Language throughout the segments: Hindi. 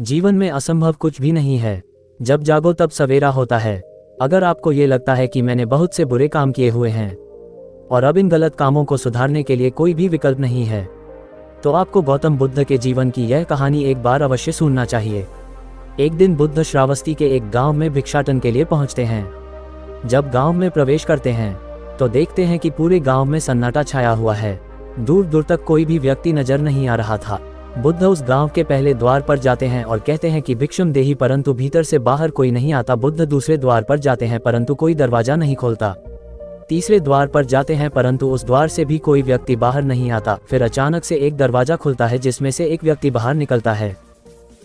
जीवन में असंभव कुछ भी नहीं है। जब जागो तब सवेरा होता है। अगर आपको ये लगता है कि मैंने बहुत से बुरे काम किए हुए हैं और अब इन गलत कामों को सुधारने के लिए कोई भी विकल्प नहीं है, तो आपको गौतम बुद्ध के जीवन की यह कहानी एक बार अवश्य सुनना चाहिए। एक दिन बुद्ध श्रावस्ती के एक गांव में भिक्षाटन के लिए पहुंचते हैं। जब गांव में प्रवेश करते हैं तो देखते हैं कि पूरे गांव में सन्नाटा छाया हुआ है। दूर दूर तक कोई भी व्यक्ति नजर नहीं आ रहा था। बुद्ध उस गांव के पहले द्वार पर जाते हैं और कहते हैं कि भिक्षुम देहि, परंतु भीतर से बाहर कोई नहीं आता। बुद्ध दूसरे द्वार पर जाते हैं परंतु कोई दरवाजा नहीं खोलता। तीसरे द्वार पर जाते हैं परंतु उस द्वार से भी कोई व्यक्ति बाहर नहीं आता। फिर अचानक से एक दरवाजा खुलता है जिसमें से एक व्यक्ति बाहर निकलता है।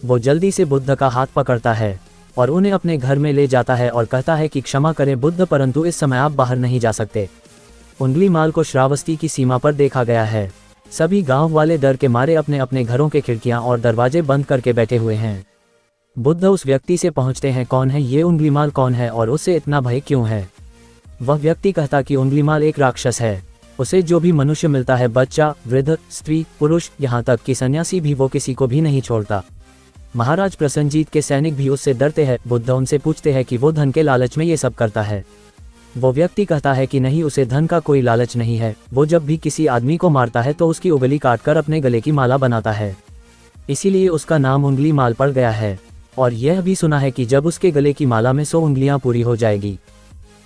वो जल्दी से बुद्ध का हाथ पकड़ता है और उन्हें अपने घर में ले जाता है और कहता है कि क्षमा करें बुद्ध, परंतु इस समय आप बाहर नहीं जा सकते। उंगलीमाल को श्रावस्ती की सीमा पर देखा गया है। सभी गांव वाले डर के मारे अपने अपने घरों के खिड़कियां और दरवाजे बंद करके बैठे हुए हैं। बुद्ध उस व्यक्ति से पहुंचते हैं, कौन है ये उंगलीमाल, कौन है और उससे इतना भय क्यों है। वह व्यक्ति कहता कि उंगलीमाल एक राक्षस है। उसे जो भी मनुष्य मिलता है, बच्चा, वृद्ध, स्त्री, पुरुष, यहाँ तक कि सन्यासी भी, वो किसी को भी नहीं छोड़ता। महाराज प्रसन्नजीत के सैनिक भी उससे डरते हैं। बुद्ध उनसे पूछते हैं कि वो धन के लालच में ये सब करता है। वो व्यक्ति कहता है कि नहीं, उसे धन का कोई लालच नहीं है। वो जब भी किसी आदमी को मारता है तो उसकी उंगली काटकर अपने गले की माला बनाता है, इसीलिए उसका नाम उंगली माल पड़ गया है। और यह भी सुना है कि जब उसके गले की माला में 100 उंगलियां पूरी हो जाएगी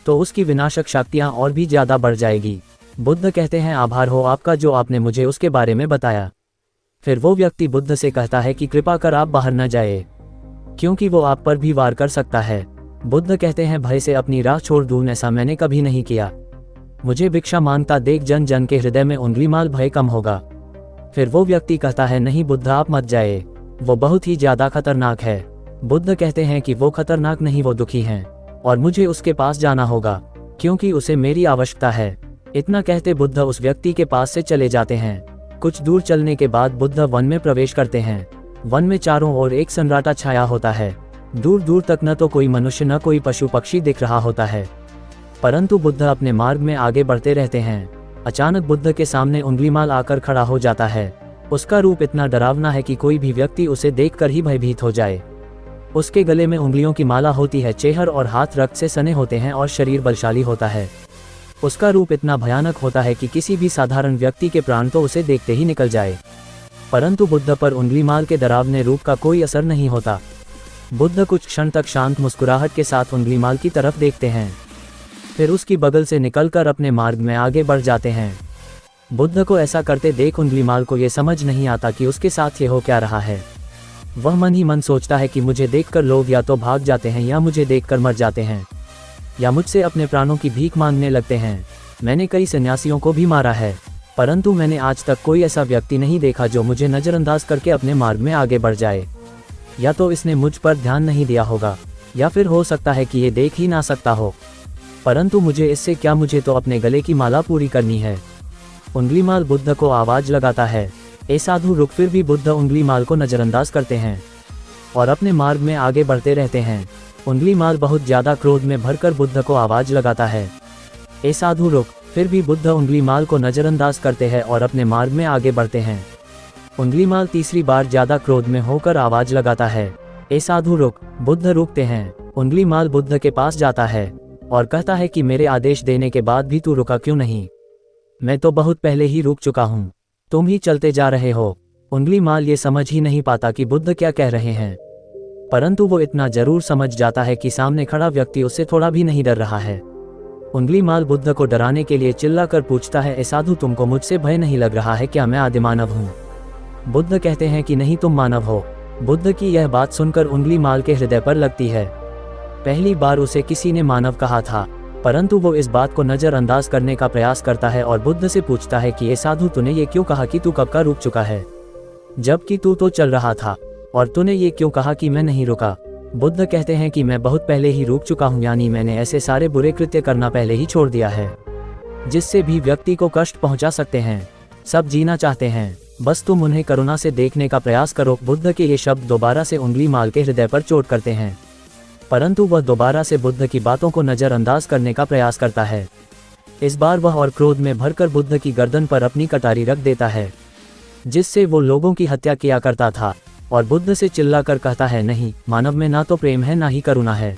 तो उसकी विनाशक शक्तियां और भी ज्यादा बढ़ जाएगी। बुद्ध कहते हैं, आभार हो आपका जो आपने मुझे उसके बारे में बताया। फिर वो व्यक्ति बुद्ध से कहता है कि कृपा कर आप बाहर न जाए, क्योंकि वो आप पर भी वार कर सकता है। बुद्ध कहते हैं, भय से अपनी राह छोड़ दूं, ऐसा मैंने कभी नहीं किया। मुझे भिक्षा मांगता देख जन जन के हृदय में उंगलीमाल भय कम होगा। फिर वो व्यक्ति कहता है, नहीं बुद्ध आप मत जाए, वो बहुत ही ज्यादा खतरनाक है। बुद्ध कहते हैं कि वो खतरनाक नहीं, वो दुखी है और मुझे उसके पास जाना होगा क्योंकि उसे मेरी आवश्यकता है। इतना कहते बुद्ध उस व्यक्ति के पास से चले जाते हैं। कुछ दूर चलने के बाद बुद्ध वन में प्रवेश करते हैं। वन में चारों ओर एक सन्नाटा छाया होता है। दूर दूर तक न तो कोई मनुष्य न कोई पशु पक्षी दिख रहा होता है, परंतु बुद्ध अपने मार्ग में आगे बढ़ते रहते हैं। अचानक बुद्ध के सामने उंगलीमाल आकर खड़ा हो जाता है। उसका रूप इतना डरावना है कि कोई भी व्यक्ति उसे देखकर ही भयभीत हो जाए। उसके गले में उंगलियों की माला होती है, चेहरा और हाथ रक्त से सने होते हैं और शरीर बलशाली होता है। उसका रूप इतना भयानक होता है कि किसी भी साधारण व्यक्ति के प्राण तो उसे देखते ही निकल जाए, परंतु बुद्ध पर उंगलीमाल के डरावने रूप का कोई असर नहीं होता। बुद्ध कुछ क्षण तक शांत मुस्कुराहट के साथ उंगलीमाल की तरफ देखते हैं, फिर उसकी बगल से निकलकर अपने मार्ग में आगे बढ़ जाते हैं। बुद्ध को ऐसा करते देख उंगलीमाल को ये समझ नहीं आता कि उसके साथ ये हो क्या रहा है। वह मन ही मन सोचता है कि मुझे देखकर लोग या तो भाग जाते हैं या मुझे देखकर मर जाते हैं या मुझसे अपने प्राणों की भीख मांगने लगते हैं। मैंने कई सन्यासियों को भी मारा है, परंतु मैंने आज तक कोई ऐसा व्यक्ति नहीं देखा जो मुझे नज़रअंदाज करके अपने मार्ग में आगे बढ़ जाए। या तो इसने मुझ पर ध्यान नहीं दिया होगा या फिर हो सकता है कि ये देख ही ना सकता हो, परंतु मुझे इससे क्या, मुझे तो अपने गले की माला पूरी करनी है। उंगलीमाल बुद्ध को आवाज लगाता है, ए साधु रुक। फिर भी बुद्ध उंगलीमाल को नज़रअंदाज करते हैं और अपने मार्ग में आगे बढ़ते रहते हैं। उंगलीमाल बहुत ज्यादा क्रोध में भरकर बुद्ध को आवाज लगाता है, ए साधु रुक। फिर भी बुद्ध उंगलीमाल को नज़रअंदाज करते हैं और अपने मार्ग में आगे बढ़ते हैं। उंगलीमाल तीसरी बार ज्यादा क्रोध में होकर आवाज लगाता है, ए साधु रुक। बुद्ध रुकते हैं। उंगलीमाल बुद्ध के पास जाता है और कहता है कि मेरे आदेश देने के बाद भी तू रुका क्यों नहीं? मैं तो बहुत पहले ही रुक चुका हूँ, तुम ही चलते जा रहे हो। उंगलीमाल ये समझ ही नहीं पाता कि बुद्ध क्या कह रहे हैं, परंतु वो इतना जरूर समझ जाता है कि सामने खड़ा व्यक्ति उससे थोड़ा भी नहीं डर रहा है। उंगलीमाल बुद्ध को डराने के लिए चिल्लाकर पूछता है, ए साधु तुमको मुझसे भय नहीं लग रहा है क्या? मैं आदिमानव हूँ। बुद्ध कहते हैं कि नहीं, तुम मानव हो। बुद्ध की यह बात सुनकर उंगलीमाल के हृदय पर लगती है। पहली बार उसे किसी ने मानव कहा था, परंतु वो इस बात को नज़रअंदाज करने का प्रयास करता है और बुद्ध से पूछता है कि ये साधु तूने ये क्यों कहा कि तू कब का रुक चुका है, जबकि तू तो चल रहा था, और तूने ये क्यों कहा कि मैं नहीं रुका? बुद्ध कहते हैं कि मैं बहुत पहले ही रुक चुका हूँ, यानी मैंने ऐसे सारे बुरे कृत्य करना पहले ही छोड़ दिया है जिससे भी व्यक्ति को कष्ट पहुँचा सकते हैं। सब जीना चाहते हैं, बस तुम उन्हें करुणा से देखने का प्रयास करो। बुद्ध के ये शब्द दोबारा से उंगलीमाल के हृदय पर चोट करते हैं, परंतु वह दोबारा से बुद्ध की बातों को नज़रअंदाज करने का प्रयास करता है। इस बार वह और क्रोध में भरकर बुद्ध की गर्दन पर अपनी कटारी रख देता है, जिससे वो लोगों की हत्या किया करता था और बुद्ध से चिल्लाकर कहता है, नहीं, मानव में ना तो प्रेम है ना ही करुणा है,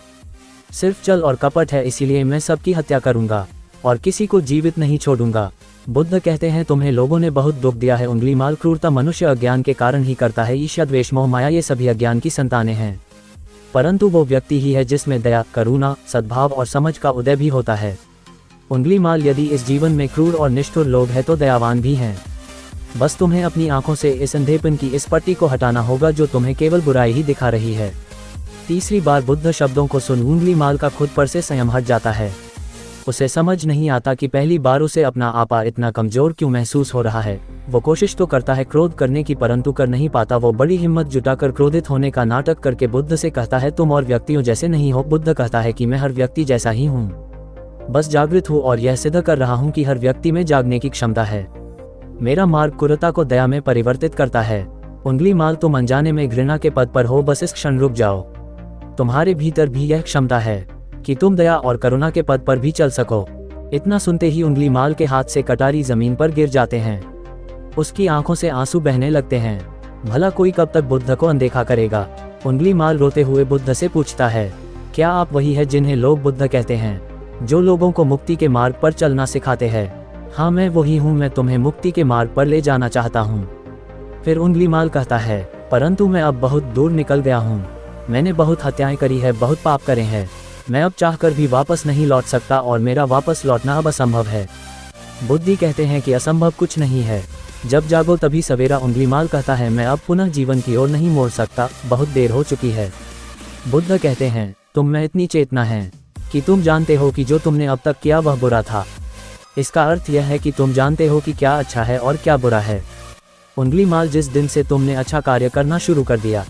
सिर्फ छल और कपट है, इसीलिए मैं सबकी हत्या करूंगा और किसी को जीवित नहीं छोड़ूंगा। बुद्ध कहते हैं, तुम्हें लोगों ने बहुत दुख दिया है। उंगलीमाल, क्रूरता मनुष्य अज्ञान के कारण ही करता है। ईर्ष्या, द्वेष, मोह, माया ये सभी अज्ञान की संतानें हैं, परंतु वो व्यक्ति ही है जिसमें दया, करुणा, सद्भाव और समझ का उदय भी होता है। उंगलीमाल, यदि इस जीवन में क्रूर और निष्ठुर लोग हैं तो दयावान भी हैं। बस तुम्हें अपनी आंखों से इस अंधेपन की इस पट्टी को हटाना होगा जो तुम्हें केवल बुराई ही दिखा रही है। तीसरी बार बुद्ध शब्दों को सुन उंगलीमाल का खुद पर से संयम हट जाता है। उसे समझ नहीं आता कि पहली बार उसे अपना आपा इतना कमजोर क्यों महसूस हो रहा है। वो कोशिश तो करता है क्रोध करने की, परंतु कर नहीं पाता। वो बड़ी हिम्मत जुटाकर क्रोधित होने का नाटक करके बुद्ध से कहता है, तुम और व्यक्तियों जैसे नहीं हो। बुद्ध कहता है कि मैं हर व्यक्ति जैसा ही हूँ, बस जागृत हूँ और यह सिद्ध कर रहा हूँ कि हर व्यक्ति में जागने की क्षमता है। मेरा मार्ग क्रूरता को दया में परिवर्तित करता है। उंगलीमाल, तुम अनजाने में घृणा के पद पर हो, बस इस क्षण रुक जाओ। तुम्हारे भीतर भी यह क्षमता है कि तुम दया और करुणा के पद पर भी चल सको। इतना सुनते ही उंगलीमाल के हाथ से कटारी जमीन पर गिर जाते हैं। उसकी आंखों से आंसू बहने लगते हैं। भला कोई कब तक बुद्ध को अनदेखा करेगा। उंगलीमाल रोते हुए बुद्ध से पूछता है, क्या आप वही है जिन्हें लोग बुद्ध कहते हैं, जो लोगों को मुक्ति के मार्ग पर चलना सिखाते हैं? हाँ, मैं वही हूँ। मैं तुम्हें मुक्ति के मार्ग पर ले जाना चाहता हूँ। फिर उंगलीमाल कहता है, परंतु मैं अब बहुत दूर निकल गया हूँ। मैंने बहुत हत्याएं करी है, बहुत पाप करे हैं। मैं अब चाहकर भी वापस नहीं लौट सकता और मेरा वापस लौटना अब असंभव है। बुद्धि कहते हैं कि असंभव कुछ नहीं है, जब जागो तभी सवेरा। उंगलीमाल कहता है, मैं अब पुनः जीवन की ओर नहीं मोड़ सकता, बहुत देर हो चुकी है। बुद्ध कहते हैं, तुम में इतनी चेतना है कि तुम जानते हो कि जो तुमने अब तक किया वह बुरा था। इसका अर्थ यह है कि तुम जानते हो कि क्या अच्छा है और क्या बुरा है। उंगलीमाल, जिस दिन से तुमने अच्छा कार्य करना शुरू कर दिया,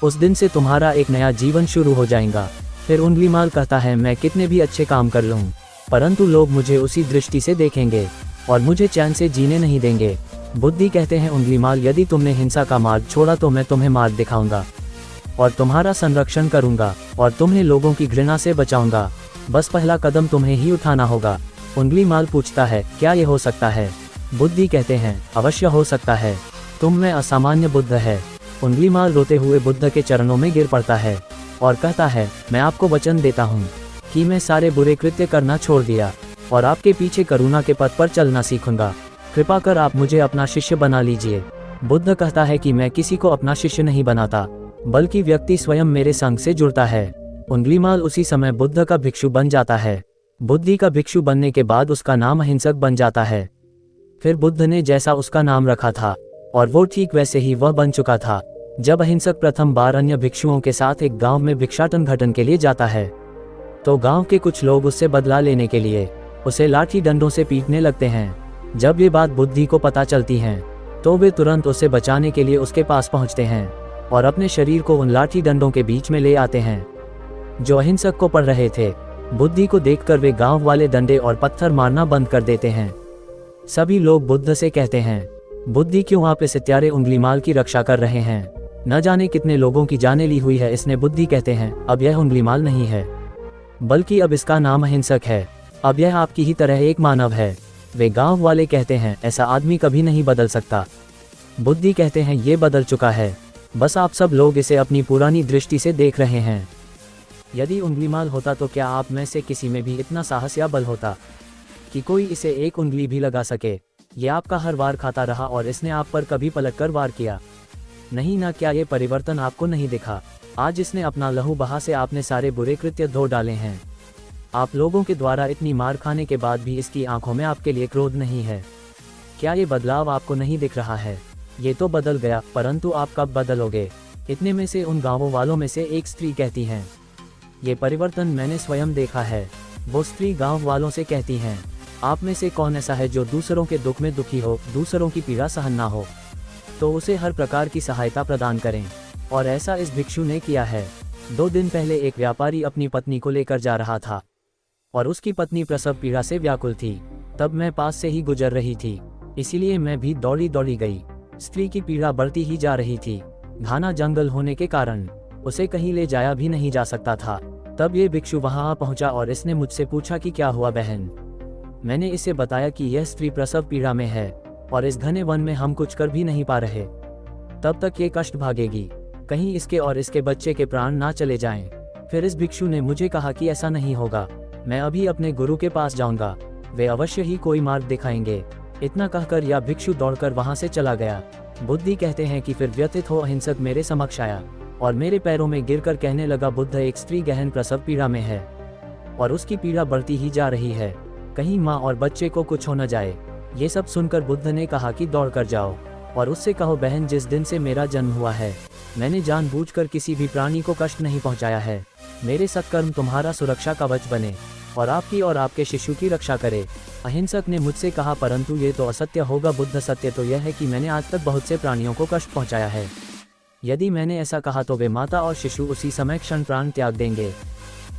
उस दिन से तुम्हारा एक नया जीवन शुरू हो जाएगा। फिर उंगलीमाल कहता है, मैं कितने भी अच्छे काम कर लूँ, परंतु लोग मुझे उसी दृष्टि से देखेंगे और मुझे चैन से जीने नहीं देंगे। बुद्धि कहते हैं, उंगलीमाल, यदि तुमने हिंसा का मार्ग छोड़ा तो मैं तुम्हें मार्ग दिखाऊंगा और तुम्हारा संरक्षण करूंगा और तुम्हें लोगों की घृणा से बचाऊंगा। बस पहला कदम तुम्हें ही उठाना होगा। उंगलीमाल पूछता है, क्या ये हो सकता है? बुद्धि कहते हैं, अवश्य हो सकता है। तुम में असामान्य बुद्ध है। उंगलीमाल रोते हुए बुद्ध के चरणों में गिर पड़ता है और कहता है, मैं आपको वचन देता हूँ कि मैं सारे बुरे कृत्य करना छोड़ दिया और आपके पीछे करुणा के पथ पर चलना सीखूंगा। कृपा कर आप मुझे अपना शिष्य बना लीजिए। बुद्ध कहता है कि मैं किसी को अपना शिष्य नहीं बनाता, बल्कि व्यक्ति स्वयं मेरे संग से जुड़ता है। उंगलीमाल उसी समय बुद्ध का भिक्षु बन जाता है। बुद्धि का भिक्षु बनने के बाद उसका नाम अहिंसक बन जाता है। फिर बुद्ध ने जैसा उसका नाम रखा था और वो ठीक वैसे ही वह बन चुका था। जब अहिंसक प्रथम बार अन्य भिक्षुओं के साथ एक गांव में भिक्षाटन घटन के लिए जाता है, तो गांव के कुछ लोग उससे बदला लेने के लिए उसे लाठी डंडों से पीटने लगते हैं। जब ये बात बुद्धि को पता चलती है तो वे तुरंत उसे बचाने के लिए उसके पास पहुंचते हैं और अपने शरीर को उन लाठी डंडों के बीच में ले आते हैं जो अहिंसक को पड़ रहे थे। बुद्धि को देखकर वे गांव वाले डंडे और पत्थर मारना बंद कर देते हैं। सभी लोग बुद्ध से कहते हैं, बुद्धि, क्यों आप इस हत्यारे उंगलीमाल की रक्षा कर रहे हैं? न जाने कितने लोगों की जानें ली हुई है इसने। बुद्धि कहते हैं, अब यह उंगलीमाल नहीं है, बल्कि अब इसका नाम अहिंसक है। अब यह आपकी ही तरह एक मानव है। वे गांव वाले कहते हैं, ऐसा आदमी कभी नहीं बदल सकता। बुद्धि कहते हैं, ये बदल चुका है, बस आप सब लोग इसे अपनी पुरानी दृष्टि से देख रहे हैं। यदि उंगलीमाल होता तो क्या आप में से किसी में भी इतना साहस या बल होता कि कोई इसे एक उंगली भी लगा सके? ये आपका हर वार खाता रहा और इसने आप पर कभी पलटकर वार किया नहीं ना? क्या ये परिवर्तन आपको नहीं दिखा? आज इसने अपना लहू बहा से आपने सारे बुरे कृत्य धो डाले हैं। आप लोगों के द्वारा इतनी मार खाने के बाद भी इसकी आंखों में आपके लिए क्रोध नहीं है। क्या ये बदलाव आपको नहीं दिख रहा है? ये तो बदल गया, परंतु आप कब बदलोगे? इतने में से उन गांवों वालों में से एक स्त्री कहती हैं, ये परिवर्तन मैंने स्वयं देखा है। वो स्त्री गांव वालों से कहती हैं, आप में से कौन ऐसा है जो दूसरों के दुख में दुखी हो, दूसरों की पीड़ा सहन ना हो, तो उसे हर प्रकार की सहायता प्रदान करें। और ऐसा इस भिक्षु ने किया है। 2 दिन पहले एक व्यापारी अपनी पत्नी को लेकर जा रहा था और उसकी पत्नी प्रसव पीड़ा से व्याकुल थी। तब मैं पास से ही गुजर रही थी, इसीलिए मैं भी दौड़ी दौड़ी गई। स्त्री की पीड़ा बढ़ती ही जा रही थी। घना जंगल होने के कारण उसे कहीं ले जाया भी नहीं जा सकता था। तब ये भिक्षु वहां आ पहुंचा और इसने मुझसे पूछा कि क्या हुआ बहन। मैंने इसे बताया कि यह स्त्री प्रसव पीड़ा में है और इस घने वन में हम कुछ कर भी नहीं पा रहे। तब तक ये कष्ट भागेगी, कहीं इसके और इसके बच्चे के प्राण ना चले जाएं। फिर इस भिक्षु ने मुझे कहा कि ऐसा नहीं होगा, मैं अभी अपने गुरु के पास जाऊंगा, वे अवश्य ही कोई मार्ग दिखाएंगे। इतना कहकर यह भिक्षु दौड़कर वहां से चला गया। बुद्धि कहते हैं कि फिर व्यथित हो अहिंसक मेरे समक्ष आया और मेरे पैरों में गिरकर कहने लगा, बुद्ध, एक स्त्री गहन प्रसव पीड़ा में है और उसकी पीड़ा बढ़ती ही जा रही है, कहीं माँ और बच्चे को कुछ हो न जाए। ये सब सुनकर बुद्ध ने कहा कि दौड़कर जाओ और उससे कहो, बहन, जिस दिन से मेरा जन्म हुआ है मैंने जानबूझकर किसी भी प्राणी को कष्ट नहीं पहुंचाया है। मेरे सत्कर्म तुम्हारा सुरक्षा कवच बने और आपकी और आपके शिशु की रक्षा करे। अहिंसक ने मुझसे कहा, परंतु ये तो असत्य होगा बुद्ध, सत्य तो यह है कि मैंने आज तक बहुत से प्राणियों को कष्ट पहुंचाया है। यदि मैंने ऐसा कहा तो वे माता और शिशु उसी समय क्षण प्राण त्याग देंगे।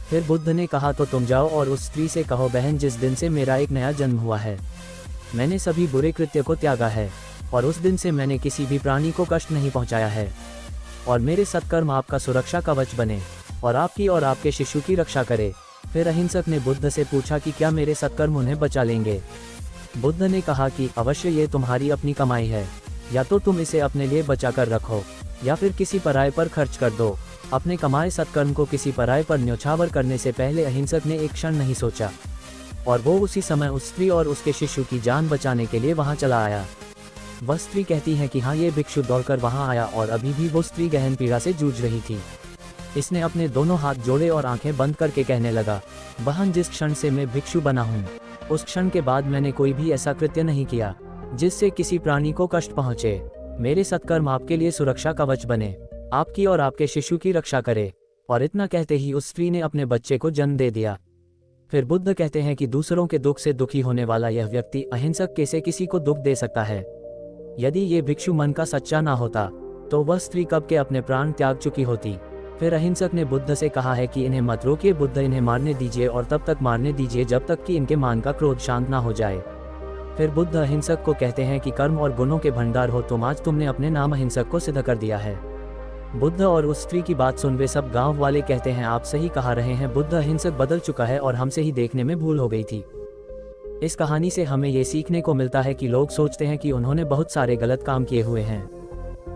फिर बुद्ध ने कहा, तो तुम जाओ और उस स्त्री से कहो, बहन, जिस दिन से मेरा एक नया जन्म हुआ है मैंने सभी बुरे कृत्य को त्यागा है और उस दिन से मैंने किसी भी प्राणी को कष्ट नहीं पहुंचाया है और मेरे सत्कर्म आपका सुरक्षा कवच बने और आपकी और आपके शिशु की रक्षा करे। फिर अहिंसक ने बुद्ध से पूछा कि क्या मेरे सत्कर्म उन्हें बचा लेंगे। बुद्ध ने कहा कि अवश्य, ये तुम्हारी अपनी कमाई है, या तो तुम इसे अपने लिए बचा कर रखो या फिर किसी पराये पर खर्च कर दो। अपने कमाए सत्कर्म को किसी पराये पर न्यौछावर करने से पहले अहिंसक ने एक क्षण नहीं सोचा और वो उसी समय उस स्त्री और उसके शिशु की जान बचाने के लिए वहां चला आया। वह स्त्री कहती है कि हाँ, ये भिक्षु दौड़कर वहां आया और अभी भी वो स्त्री गहन पीड़ा से जूझ रही थी। इसने अपने दोनों हाथ जोड़े और आंखें बंद करके कहने लगा, बहन, जिस क्षण से मैं भिक्षु बना हूँ उस क्षण के बाद मैंने कोई भी ऐसा कृत्य नहीं किया जिससे किसी प्राणी को कष्ट पहुँचे। मेरे सत्कर्म आपके लिए सुरक्षा कवच बने, आपकी और आपके शिशु की रक्षा करे। और इतना कहते ही उस स्त्री ने अपने बच्चे को जन्म दे दिया। फिर बुद्ध कहते हैं कि दूसरों के दुख से दुखी होने वाला यह व्यक्ति अहिंसक कैसे किसी को दुख दे सकता है। यदि ये भिक्षु मन का सच्चा ना होता तो वह स्त्री कब के अपने प्राण त्याग चुकी होती। फिर अहिंसक ने बुद्ध से कहा है कि इन्हें मत रोकिए बुद्ध, इन्हें मारने दीजिए और तब तक मारने दीजिए जब तक कि इनके मान का क्रोध शांत ना हो जाए। फिर बुद्ध अहिंसक को कहते हैं कि कर्म और गुणों के भंडार हो तुम, आज तुमने अपने नाम अहिंसक को सिद्ध कर दिया है। बुद्ध और उस स्त्री की बात सुन वे सब गांव वाले कहते हैं, आप सही कहा रहे हैं, बुद्ध अहिंसक बदल चुका है और हमसे ही देखने में भूल हो गई थी। इस कहानी से हमें ये सीखने को मिलता है कि लोग सोचते हैं कि उन्होंने बहुत सारे गलत काम किए हुए हैं,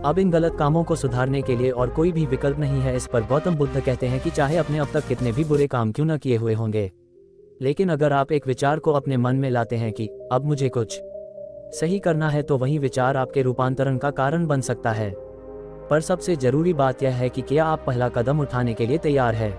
अब इन गलत कामों को सुधारने के लिए और कोई भी विकल्प नहीं है। इस पर गौतम बुद्ध कहते हैं कि चाहे अपने अब तक कितने भी बुरे काम क्यों न किए हुए होंगे, लेकिन अगर आप एक विचार को अपने मन में लाते हैं कि अब मुझे कुछ सही करना है, तो वही विचार आपके रूपांतरण का कारण बन सकता है। पर सबसे जरूरी बात यह है कि क्या आप पहला कदम उठाने के लिए तैयार है।